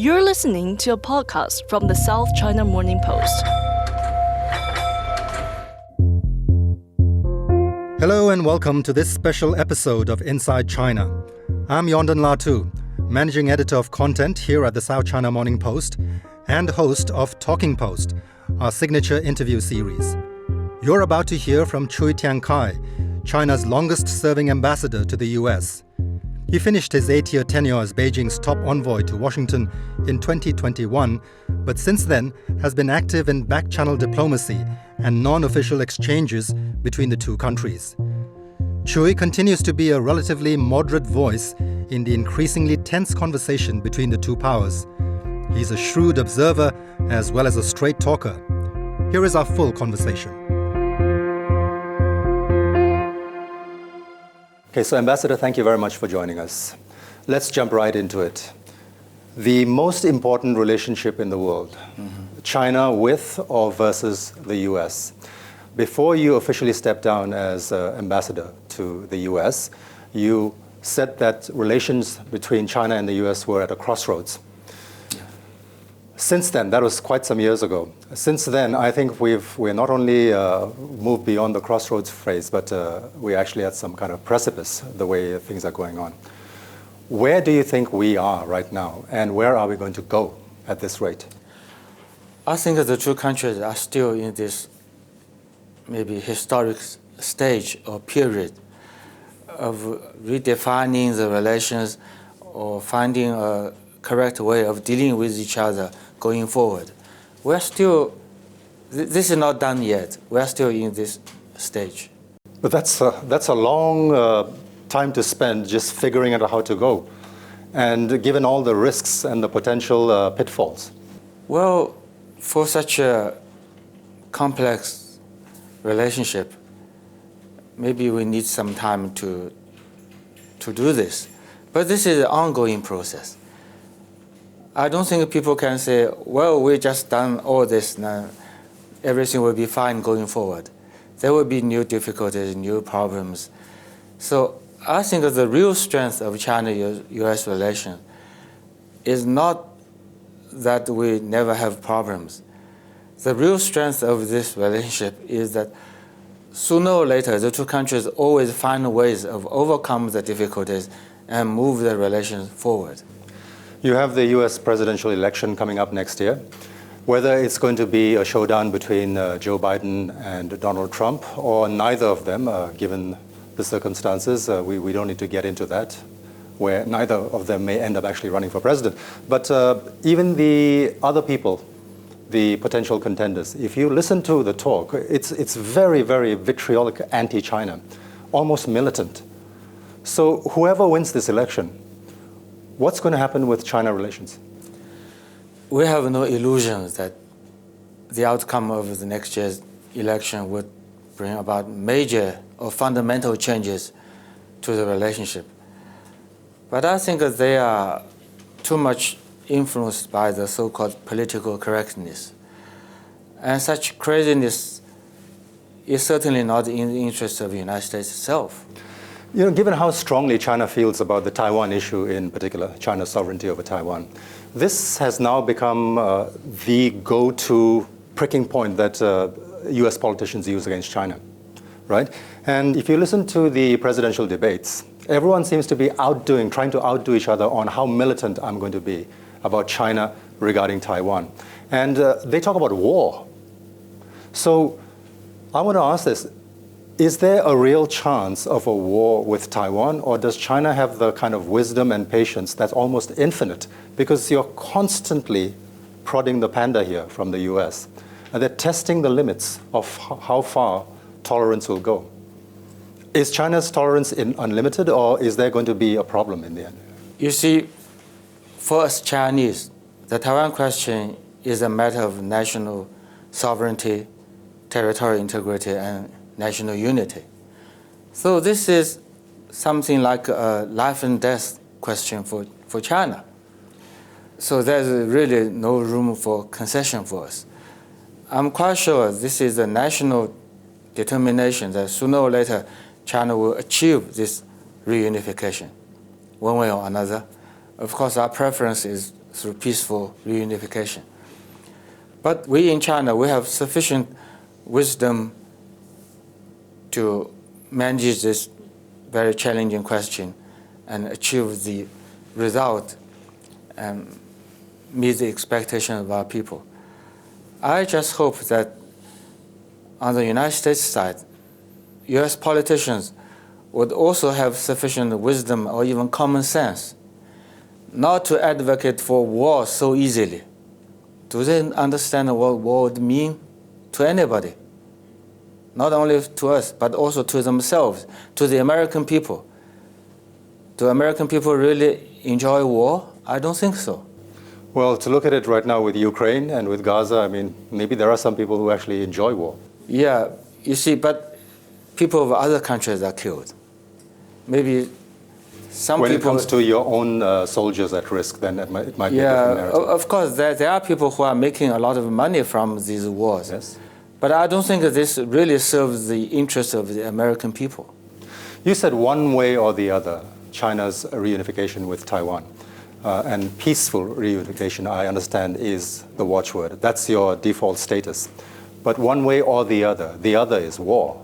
You're listening to a podcast from the South China Morning Post. Hello and welcome to this special episode of Inside China. I'm Yonden Lhatoo, managing editor of content here at the South China Morning Post and host of Talking Post, our signature interview series. You're about to hear from Cui Tiankai, China's longest-serving ambassador to the US. He finished his 8-year tenure as Beijing's top envoy to Washington in 2021, but since then has been active in backchannel diplomacy and non-official exchanges between the two countries. Cui continues to be a relatively moderate voice in the increasingly tense conversation between the two powers. He's a shrewd observer as well as a straight talker. Here is our full conversation. Okay, so Ambassador, thank you very much for joining us. Let's jump right into it. The most important relationship in the world, China with or versus the US. Before you officially stepped down as ambassador to the US, you said that relations between China and the US were at a crossroads. Since then, that was quite some years ago. Since then, I think we're not only moved beyond the crossroads phase, but we're actually at some kind of precipice, the way things are going on. Where do you think we are right now, and where are we going to go at this rate? I think the two countries are still in this maybe historic stage or period of redefining the relations or finding a correct way of dealing with each other going forward. We're still, this is not done yet. We're still in this stage. But that's a long time to spend just figuring out how to go, and given all the risks and the potential pitfalls. Well, for such a complex relationship, maybe we need some time to do this. But this is an ongoing process. I don't think people can say, well, we just done all this now, everything will be fine going forward. There will be new difficulties, new problems. So I think the real strength of China-US relation is not that we never have problems. The real strength of this relationship is that sooner or later, the two countries always find ways of overcome the difficulties and move the relations forward. You have the US presidential election coming up next year. Whether it's going to be a showdown between Joe Biden and Donald Trump, or neither of them, given the circumstances, we don't need to get into that, where neither of them may end up actually running for president. But even the other people, the potential contenders, if you listen to the talk, it's very, very vitriolic anti-China, almost militant. So whoever wins this election, what's going to happen with China relations? We have no illusions that the outcome of the next year's election would bring about major or fundamental changes to the relationship. But I think that they are too much influenced by the so-called political correctness. And such craziness is certainly not in the interest of the United States itself. You know, given how strongly China feels about the Taiwan issue in particular, China's sovereignty over Taiwan, this has now become the go-to pricking point that US politicians use against China, right? And if you listen to the presidential debates, everyone seems to be trying to outdo each other on how militant I'm going to be about China regarding Taiwan. And they talk about war. So I want to ask this. Is there a real chance of a war with Taiwan, or does China have the kind of wisdom and patience that's almost infinite? Because you're constantly prodding the panda here from the US. And they're testing the limits of how far tolerance will go. Is China's tolerance unlimited, or is there going to be a problem in the end? You see, for us Chinese, the Taiwan question is a matter of national sovereignty, territorial integrity, and national unity. So this is something like a life and death question for China. So there's really no room for concession for us. I'm quite sure this is a national determination that sooner or later China will achieve this reunification, one way or another. Of course, our preference is through peaceful reunification. But we in China, we have sufficient wisdom to manage this very challenging question and achieve the result and meet the expectation of our people. I just hope that on the United States side, US politicians would also have sufficient wisdom or even common sense not to advocate for war so easily. Do they understand what war would mean to anybody? Not only to us, but also to themselves, to the American people. Do American people really enjoy war? I don't think so. Well, to look at it right now with Ukraine and with Gaza, I mean, maybe there are some people who actually enjoy war. Yeah, you see, but people of other countries are killed. Maybe some when people... When it comes to your own soldiers at risk, then it might be a different narrative. Of course, there are people who are making a lot of money from these wars. Yes. But I don't think that this really serves the interests of the American people. You said one way or the other, China's reunification with Taiwan. And peaceful reunification, I understand, is the watchword. That's your default status. But one way or the other is war.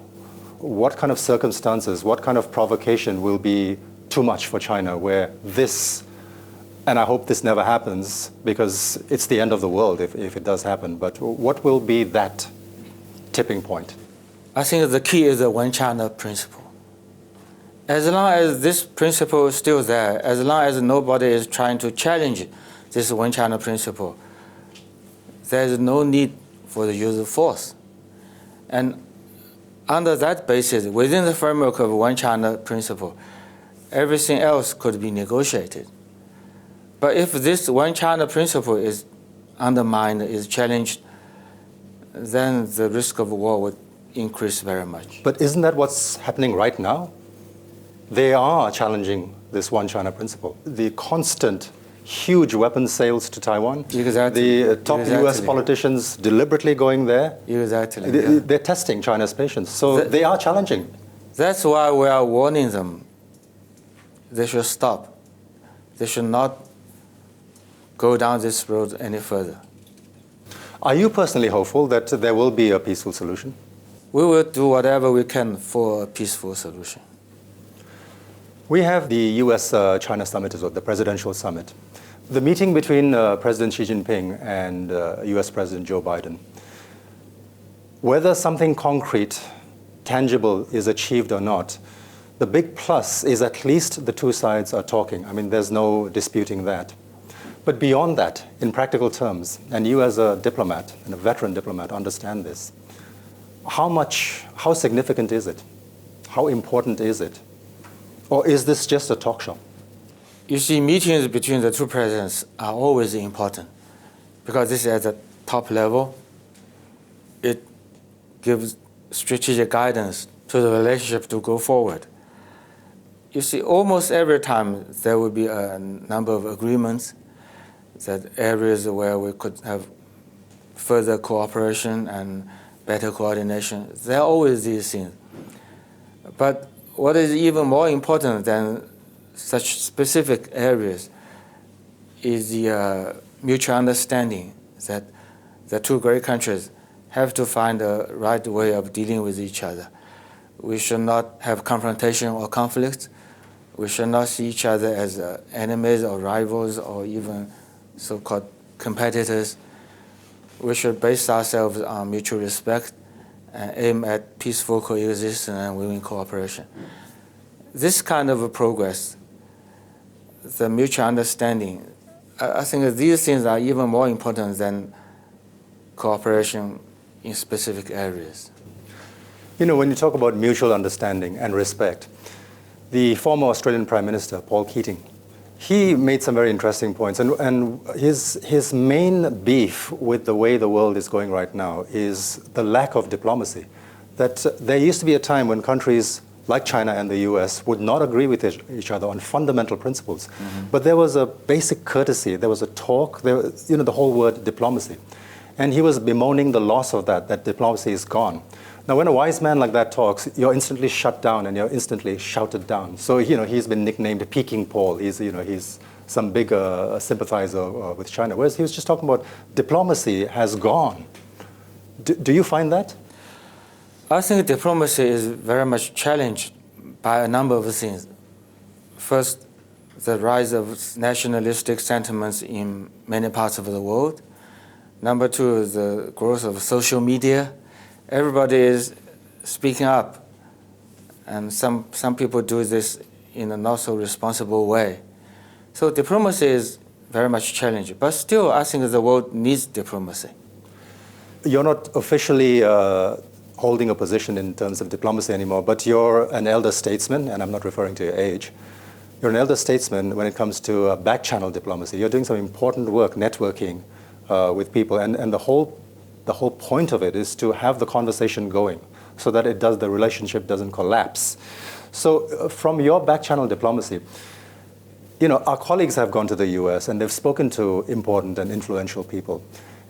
What kind of circumstances, what kind of provocation will be too much for China where this, and I hope this never happens because it's the end of the world if it does happen, but what will be that tipping point? I think the key is the one China principle. As long as this principle is still there, as long as nobody is trying to challenge this one China principle, there is no need for the use of force. And under that basis, within the framework of one China principle, everything else could be negotiated. But if this one China principle is undermined, is challenged, then the risk of war would increase very much. But isn't that what's happening right now? They are challenging this one China principle. The constant huge weapons sales to Taiwan, exactly. The top US politicians deliberately going there, exactly. They're testing China's patience. So they are challenging. That's why we are warning them. They should stop. They should not go down this road any further. Are you personally hopeful that there will be a peaceful solution? We will do whatever we can for a peaceful solution. We have the US-China Summit as well, the presidential summit. The meeting between President Xi Jinping and US President Joe Biden. Whether something concrete, tangible is achieved or not, the big plus is at least the two sides are talking. I mean, there's no disputing that. But beyond that, in practical terms, and you as a diplomat and a veteran diplomat understand this, how significant is it? How important is it? Or is this just a talk show? You see, meetings between the two presidents are always important because this is at the top level. It gives strategic guidance to the relationship to go forward. You see, almost every time there will be a number of agreements, that areas where we could have further cooperation and better coordination. There are always these things. But what is even more important than such specific areas is the mutual understanding that the two great countries have to find the right way of dealing with each other. We should not have confrontation or conflict. We should not see each other as enemies or rivals or even so-called competitors. We should base ourselves on mutual respect and aim at peaceful coexistence and willing cooperation. This kind of progress, the mutual understanding, I think that these things are even more important than cooperation in specific areas. You know, when you talk about mutual understanding and respect, the former Australian Prime Minister, Paul Keating, he made some very interesting points. And his main beef with the way the world is going right now is the lack of diplomacy. That there used to be a time when countries like China and the US would not agree with each other on fundamental principles. Mm-hmm. But there was a basic courtesy, there was a talk, the whole word diplomacy. And he was bemoaning the loss of that diplomacy is gone. Now, when a wise man like that talks, you're instantly shut down and you're instantly shouted down. So, he's been nicknamed Peking Paul. He's some big sympathizer with China, whereas he was just talking about diplomacy has gone. Do you find that? I think diplomacy is very much challenged by a number of things. First, the rise of nationalistic sentiments in many parts of the world. Number two, the growth of social media. Everybody is speaking up, and some people do this in a not so responsible way. So diplomacy is very much challenged, but still I think the world needs diplomacy. You're not officially holding a position in terms of diplomacy anymore, but you're an elder statesman, and I'm not referring to your age. You're an elder statesman when it comes to back-channel diplomacy. You're doing some important work, networking with people, and the whole point of it is to have the conversation going so that the relationship doesn't collapse. So from your back-channel diplomacy, our colleagues have gone to the US and they've spoken to important and influential people.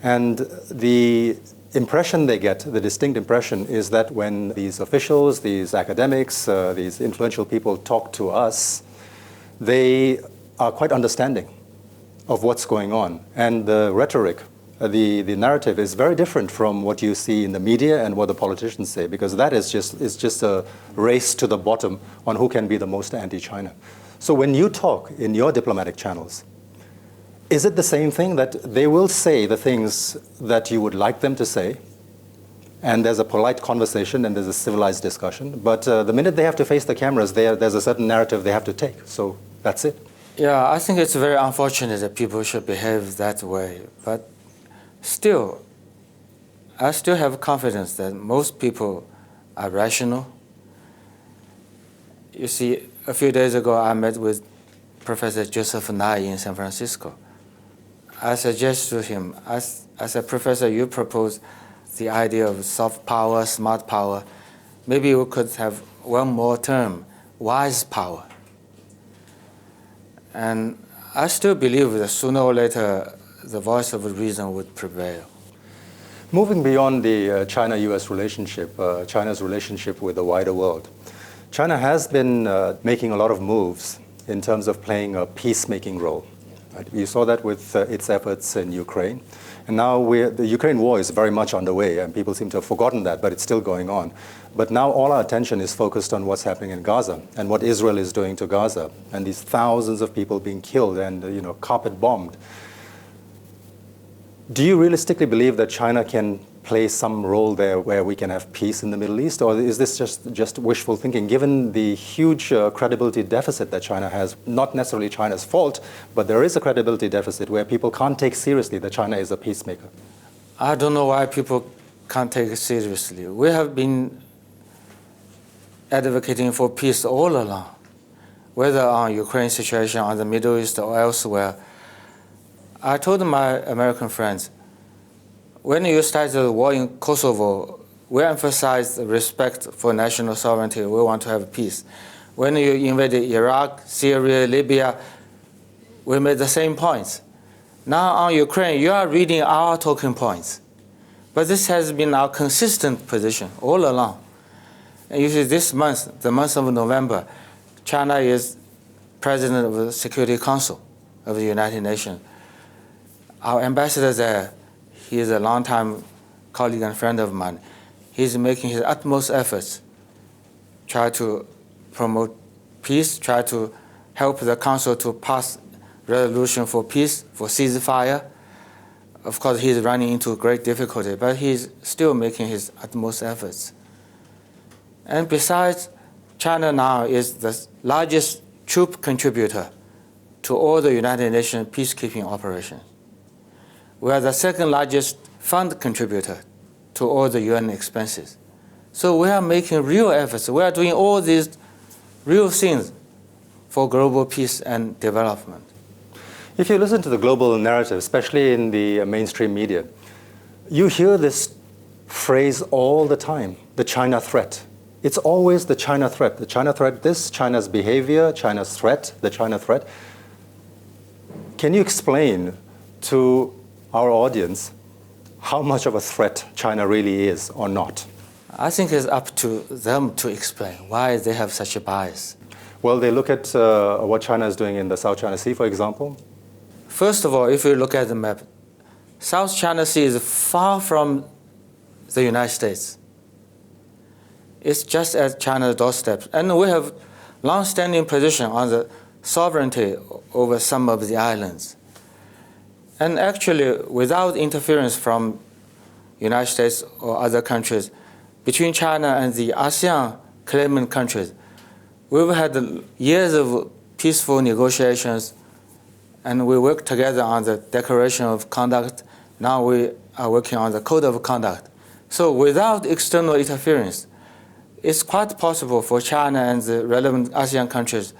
And the impression they get, the distinct impression, is that when these officials, these academics, these influential people talk to us, they are quite understanding of what's going on. And the rhetoric, the narrative is very different from what you see in the media and what the politicians say, because that is just a race to the bottom on who can be the most anti-China. So when you talk in your diplomatic channels, is it the same thing that they will say the things that you would like them to say, and there's a polite conversation and there's a civilized discussion, but the minute they have to face the cameras, there's a certain narrative they have to take, so that's it? Yeah, I think it's very unfortunate that people should behave that way, but still, I still have confidence that most people are rational. You see, a few days ago, I met with Professor Joseph Nye in San Francisco. I suggested to him, I said, Professor, you propose the idea of soft power, smart power. Maybe we could have one more term, wise power. And I still believe that sooner or later, the voice of reason would prevail. Moving beyond the China-US relationship, China's relationship with the wider world, China has been making a lot of moves in terms of playing a peacemaking role. Right? You saw that with its efforts in Ukraine. And now the Ukraine war is very much underway, and people seem to have forgotten that, but it's still going on. But now all our attention is focused on what's happening in Gaza and what Israel is doing to Gaza, and these thousands of people being killed and carpet bombed. Do you realistically believe that China can play some role there where we can have peace in the Middle East, or is this just wishful thinking, given the huge credibility deficit that China has? Not necessarily China's fault, but there is a credibility deficit where people can't take seriously that China is a peacemaker. I don't know why people can't take it seriously. We have been advocating for peace all along, whether on Ukraine situation, on the Middle East, or elsewhere. I told my American friends, when you started the war in Kosovo, we emphasized respect for national sovereignty. We want to have peace. When you invaded Iraq, Syria, Libya, we made the same points. Now on Ukraine, you are reading our talking points. But this has been our consistent position all along. And you see this month, the month of November, China is president of the Security Council of the United Nations. Our ambassador there, he is a longtime colleague and friend of mine. He's making his utmost efforts, try to promote peace, try to help the council to pass resolution for peace, for ceasefire. Of course, he's running into great difficulty, but he's still making his utmost efforts. And besides, China now is the largest troop contributor to all the United Nations peacekeeping operations. We are the second largest fund contributor to all the UN expenses. So we are making real efforts. We are doing all these real things for global peace and development. If you listen to the global narrative, especially in the mainstream media, you hear this phrase all the time, the China threat. It's always the China threat. The China threat this, China's behavior, China's threat, the China threat. Can you explain to our audience how much of a threat China really is or not? I think it's up to them to explain why they have such a bias. Well, they look at what China is doing in the South China Sea, for example. First of all, if you look at the map, South China Sea is far from the United States. It's just at China's doorstep. And we have long-standing position on the sovereignty over some of the islands. And actually, without interference from United States or other countries, between China and the ASEAN claimant countries, we've had years of peaceful negotiations, and we worked together on the Declaration of Conduct. Now we are working on the Code of Conduct. So without external interference, it's quite possible for China and the relevant ASEAN countries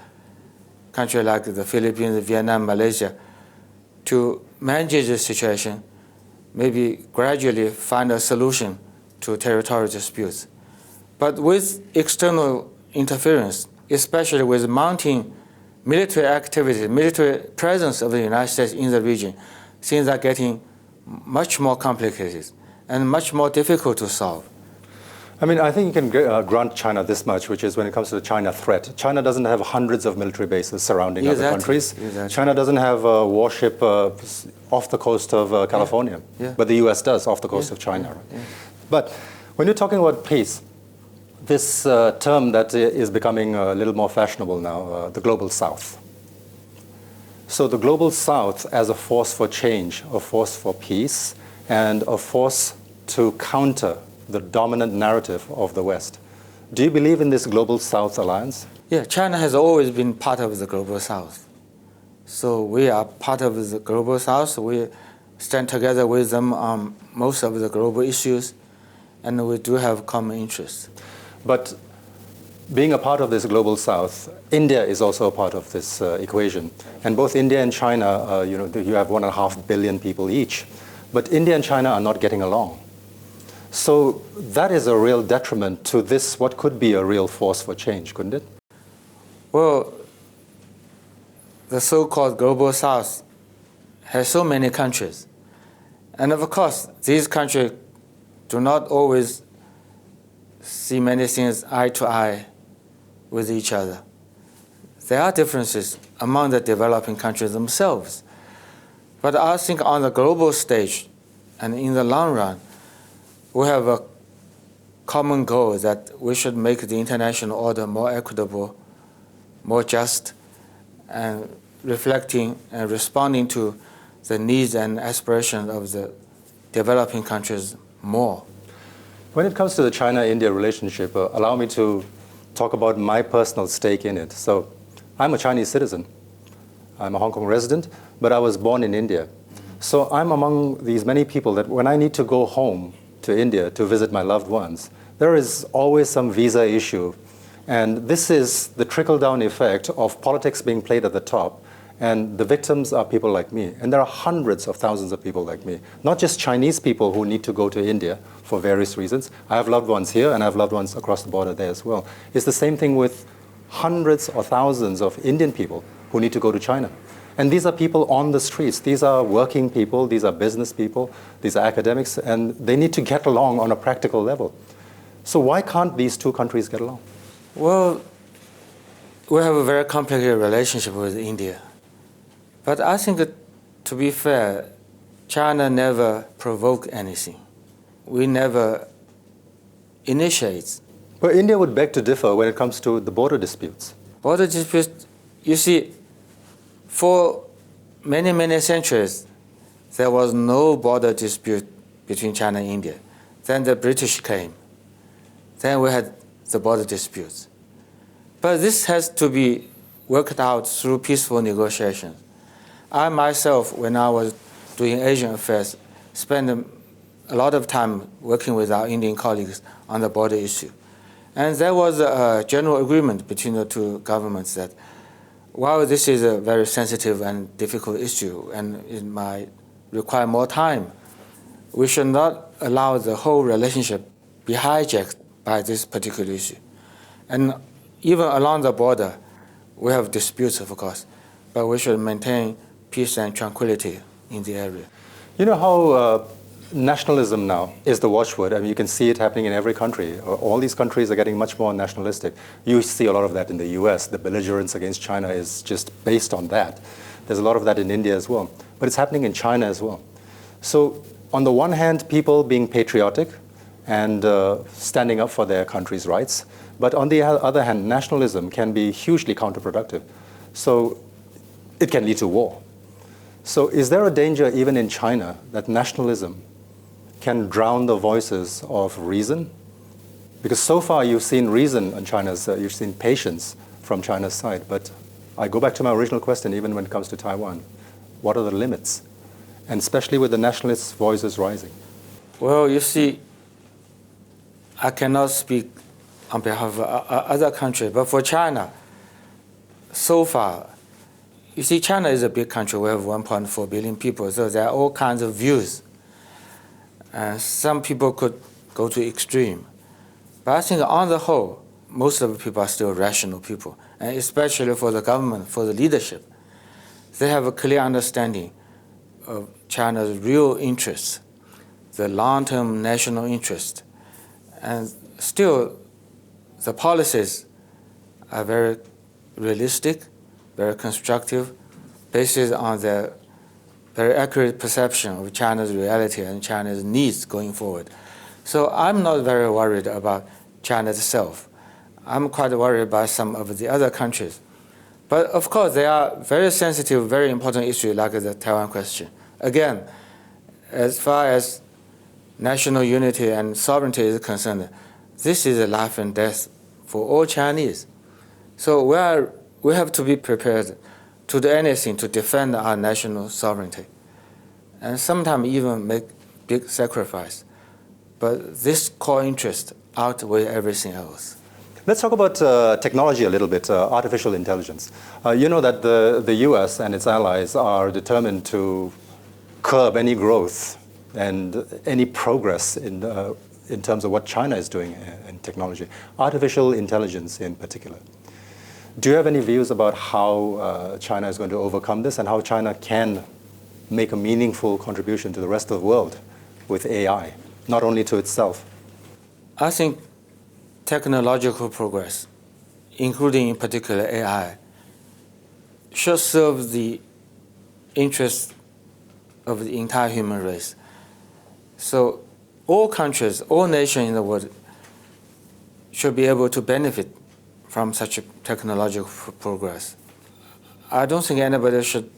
like the Philippines, Vietnam, Malaysia, to manage the situation, maybe gradually find a solution to territorial disputes. But with external interference, especially with mounting military activity, military presence of the United States in the region, things are getting much more complicated and much more difficult to solve. I mean, I think you can grant China this much, which is when it comes to the China threat. China doesn't have hundreds of military bases surrounding other countries. Exactly. China doesn't have a warship off the coast of California, but the US does off the coast of China. Right? Yeah. But when you're talking about peace, this term that is becoming a little more fashionable now, the Global South. So the Global South as a force for change, a force for peace, and a force to counter the dominant narrative of the West. Do you believe in this Global South alliance? Yeah, China has always been part of the Global South. So we are part of the Global South. We stand together with them on most of the global issues, and we do have common interests. But being a part of this Global South, India is also a part of this equation. And both India and China, you have 1.5 billion people each. But India and China are not getting along. So that is a real detriment to this, what could be a real force for change, couldn't it? Well, the so-called Global South has so many countries. And of course, these countries do not always see many things eye to eye with each other. There are differences among the developing countries themselves. But I think on the global stage and in the long run, we have a common goal that we should make the international order more equitable, more just, and reflecting and responding to the needs and aspirations of the developing countries more. When it comes to the China-India relationship, allow me to talk about my personal stake in it. So I'm a Chinese citizen. I'm a Hong Kong resident, but I was born in India. So I'm among these many people that when I need to go home to India to visit my loved ones, there is always some visa issue. And this is the trickle-down effect of politics being played at the top. And the victims are people like me. And there are hundreds of thousands of people like me, not just Chinese people who need to go to India for various reasons. I have loved ones here, and I have loved ones across the border there as well. It's the same thing with hundreds or thousands of Indian people who need to go to China. And these are people on the streets. These are working people. These are business people. These are academics. And they need to get along on a practical level. So why can't these two countries get along? Well, we have a very complicated relationship with India. But I think that, to be fair, China never provoked anything. We never initiate. But India would beg to differ when it comes to the border disputes. Border disputes, you see, for many, many centuries, there was no border dispute between China and India. Then the British came. Then we had the border disputes. But this has to be worked out through peaceful negotiations. I myself, when I was doing Asian affairs, spent a lot of time working with our Indian colleagues on the border issue. And there was a general agreement between the two governments that while this is a very sensitive and difficult issue and it might require more time, we should not allow the whole relationship be hijacked by this particular issue. And even along the border, we have disputes, of course, but we should maintain peace and tranquility in the area. You know how nationalism now is the watchword. I mean, you can see it happening in every country. All these countries are getting much more nationalistic. You see a lot of that in the US. The belligerence against China is just based on that. There's a lot of that in India as well. But it's happening in China as well. So on the one hand, people being patriotic and standing up for their country's rights. But on the other hand, nationalism can be hugely counterproductive. So it can lead to war. So is there a danger even in China that nationalism can drown the voices of reason? Because so far you've seen reason on China's, you've seen patience from China's side. But I go back to my original question, even when it comes to Taiwan. What are the limits? And especially with the nationalist voices rising. Well, you see, I cannot speak on behalf of other countries, but for China, so far, you see, China is a big country. We have 1.4 billion people, so there are all kinds of views. Some people could go to extreme. But I think on the whole, most of the people are still rational people, and especially for the government, for the leadership. They have a clear understanding of China's real interests, the long-term national interest. And still, the policies are very realistic, very constructive, based on their very accurate perception of China's reality and China's needs going forward. So I'm not very worried about China itself. I'm quite worried about some of the other countries. But of course, there are very sensitive, very important issues like the Taiwan question. Again, as far as national unity and sovereignty is concerned, this is a life and death for all Chinese. So we have to be prepared to do anything to defend our national sovereignty, and sometimes even make big sacrifice. But this core interest outweighs everything else. Let's talk about technology a little bit, artificial intelligence. You know that the US and its allies are determined to curb any growth and any progress in terms of what China is doing in technology, artificial intelligence in particular. Do you have any views about how China is going to overcome this and how China can make a meaningful contribution to the rest of the world with AI, not only to itself? I think technological progress, including in particular AI, should serve the interests of the entire human race. So all countries, all nations in the world should be able to benefit from such a technological progress. I don't think anybody should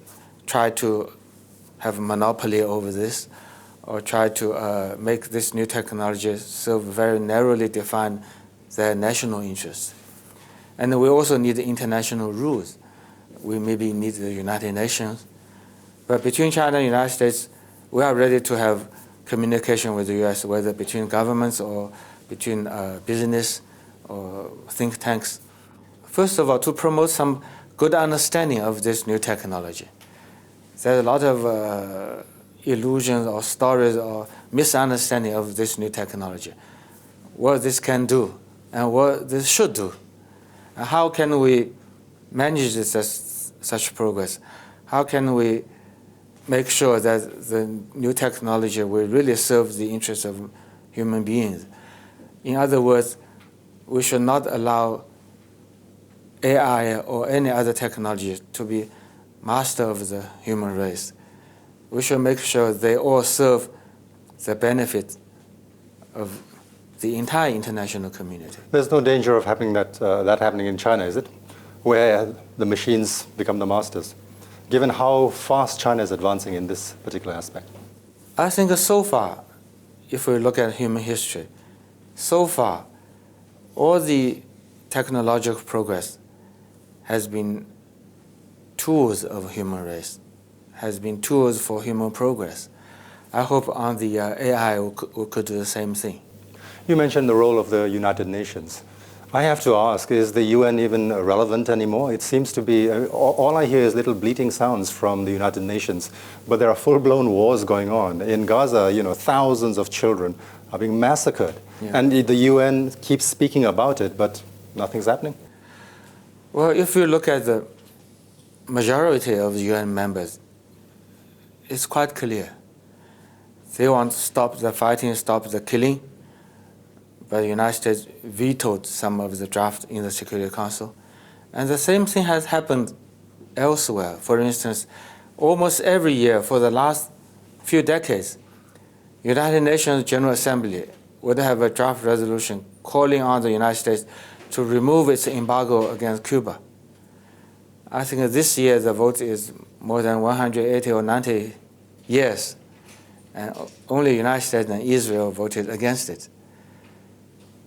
try to have a monopoly over this or try to make this new technology serve very narrowly defined their national interests. And we also need international rules. We maybe need the United Nations. But between China and the United States, we are ready to have communication with the US, whether between governments or between business or think tanks. First of all, to promote some good understanding of this new technology. There's a lot of illusions or stories or misunderstanding of this new technology, what this can do and what this should do. And how can we manage this as such progress? How can we make sure that the new technology will really serve the interests of human beings? In other words, we should not allow AI or any other technology to be master of the human race. We should make sure they all serve the benefit of the entire international community. There's no danger of having that happening in China, is it? Where the machines become the masters, given how fast China is advancing in this particular aspect? I think so far, if we look at human history, so far, all the technological progress has been tools of human race, has been tools for human progress. I hope on the AI we could do the same thing. You mentioned the role of the United Nations. I have to ask, is the UN even relevant anymore? It seems to be, all I hear is little bleating sounds from the United Nations, but there are full-blown wars going on. In Gaza, thousands of children are being massacred. Yeah. And the UN keeps speaking about it, but nothing's happening. Well, if you look at the majority of the UN members, it's quite clear. They want to stop the fighting, stop the killing, but the United States vetoed some of the draft in the Security Council. And the same thing has happened elsewhere. For instance, almost every year for the last few decades, United Nations General Assembly would have a draft resolution calling on the United States to remove its embargo against Cuba. I think this year the vote is more than 180 or 90 yes, and only the United States and Israel voted against it.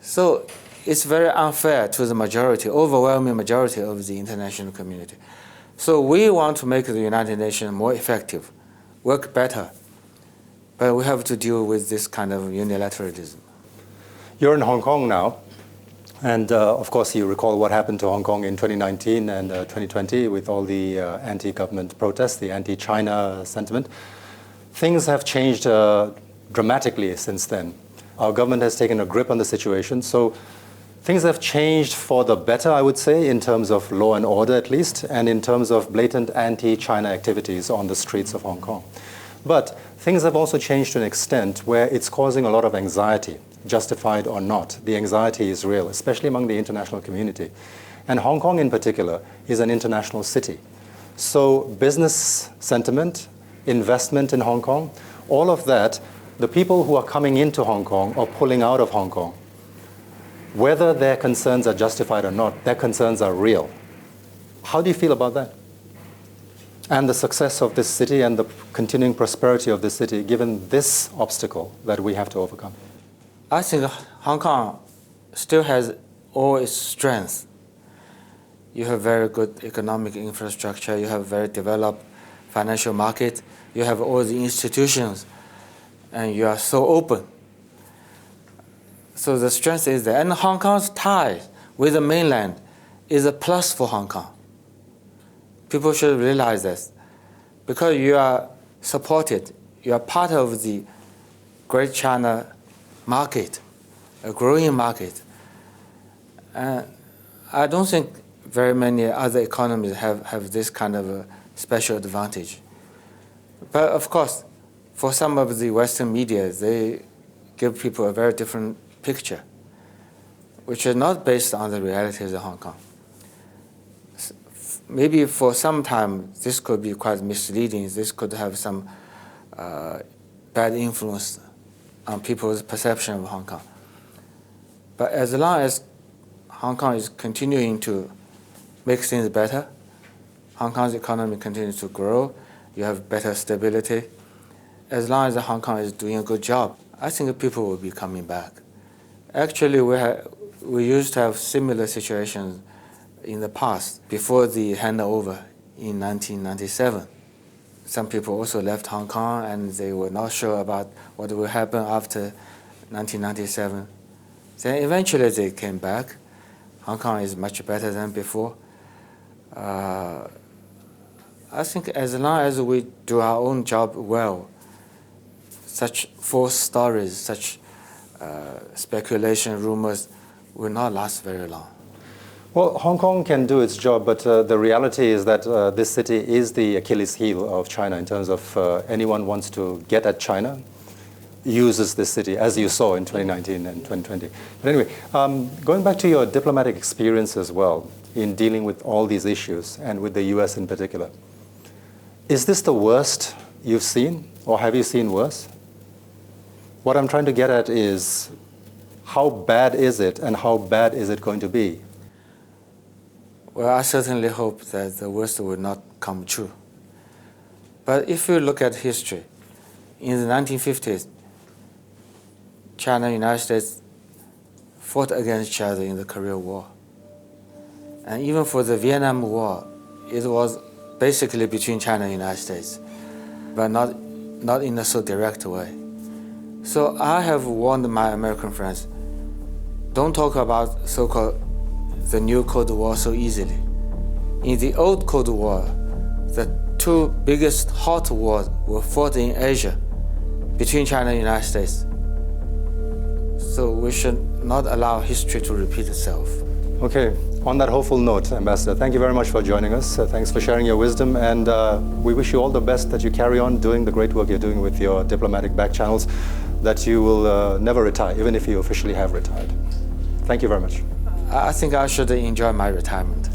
So it's very unfair to the majority, overwhelming majority of the international community. So we want to make the United Nations more effective, work better, but we have to deal with this kind of unilateralism. You're in Hong Kong now, and of course you recall what happened to Hong Kong in 2019 and 2020 with all the anti-government protests, the anti-China sentiment. Things have changed dramatically since then. Our government has taken a grip on the situation, so things have changed for the better, I would say, in terms of law and order at least, and in terms of blatant anti-China activities on the streets of Hong Kong. But things have also changed to an extent where it's causing a lot of anxiety, justified or not. The anxiety is real, especially among the international community. And Hong Kong in particular is an international city. So business sentiment, investment in Hong Kong, all of that, the people who are coming into Hong Kong or pulling out of Hong Kong, whether their concerns are justified or not, their concerns are real. How do you feel about that? And the success of this city and the continuing prosperity of this city, given this obstacle that we have to overcome? I think Hong Kong still has all its strengths. You have very good economic infrastructure, you have very developed financial market, you have all the institutions, and you are so open. So the strength is there. And Hong Kong's ties with the mainland is a plus for Hong Kong. People should realize this. Because you are supported, you are part of the Great China market, a growing market. And I don't think very many other economies have this kind of a special advantage. But of course, for some of the Western media, they give people a very different picture, which is not based on the realities of Hong Kong. Maybe for some time, this could be quite misleading. This could have some bad influence on people's perception of Hong Kong. But as long as Hong Kong is continuing to make things better, Hong Kong's economy continues to grow, you have better stability. As long as Hong Kong is doing a good job, I think people will be coming back. Actually, we used to have similar situations in the past, before the handover in 1997. Some people also left Hong Kong and they were not sure about what will happen after 1997. Then eventually they came back. Hong Kong is much better than before. I think as long as we do our own job well, such false stories, such speculation, rumors will not last very long. Well, Hong Kong can do its job, but the reality is that this city is the Achilles heel of China in terms of anyone wants to get at China, uses this city, as you saw in 2019 and 2020. But anyway, going back to your diplomatic experience as well in dealing with all these issues and with the US in particular, is this the worst you've seen, or have you seen worse? What I'm trying to get at is how bad is it and how bad is it going to be? Well, I certainly hope that the worst will not come true. But if you look at history, in the 1950s, China and the United States fought against each other in the Korean War. And even for the Vietnam War, it was basically between China and the United States, but not in a so direct way. So I have warned my American friends, don't talk about so-called the new Cold War so easily. In the old Cold War, the two biggest hot wars were fought in Asia between China and the United States. So we should not allow history to repeat itself. Okay, On that hopeful note, Ambassador, thank you very much for joining us. Thanks for sharing your wisdom, and we wish you all the best that you carry on doing the great work you're doing with your diplomatic back channels, that you will never retire, even if you officially have retired. Thank you very much. I think I should enjoy my retirement.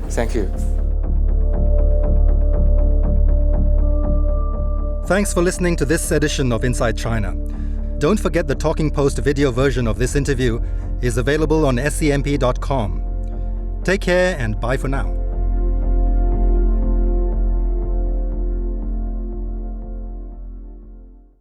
Thank you. Thanks for listening to this edition of Inside China. Don't forget the Talking Post video version of this interview is available on scmp.com. Take care and bye for now.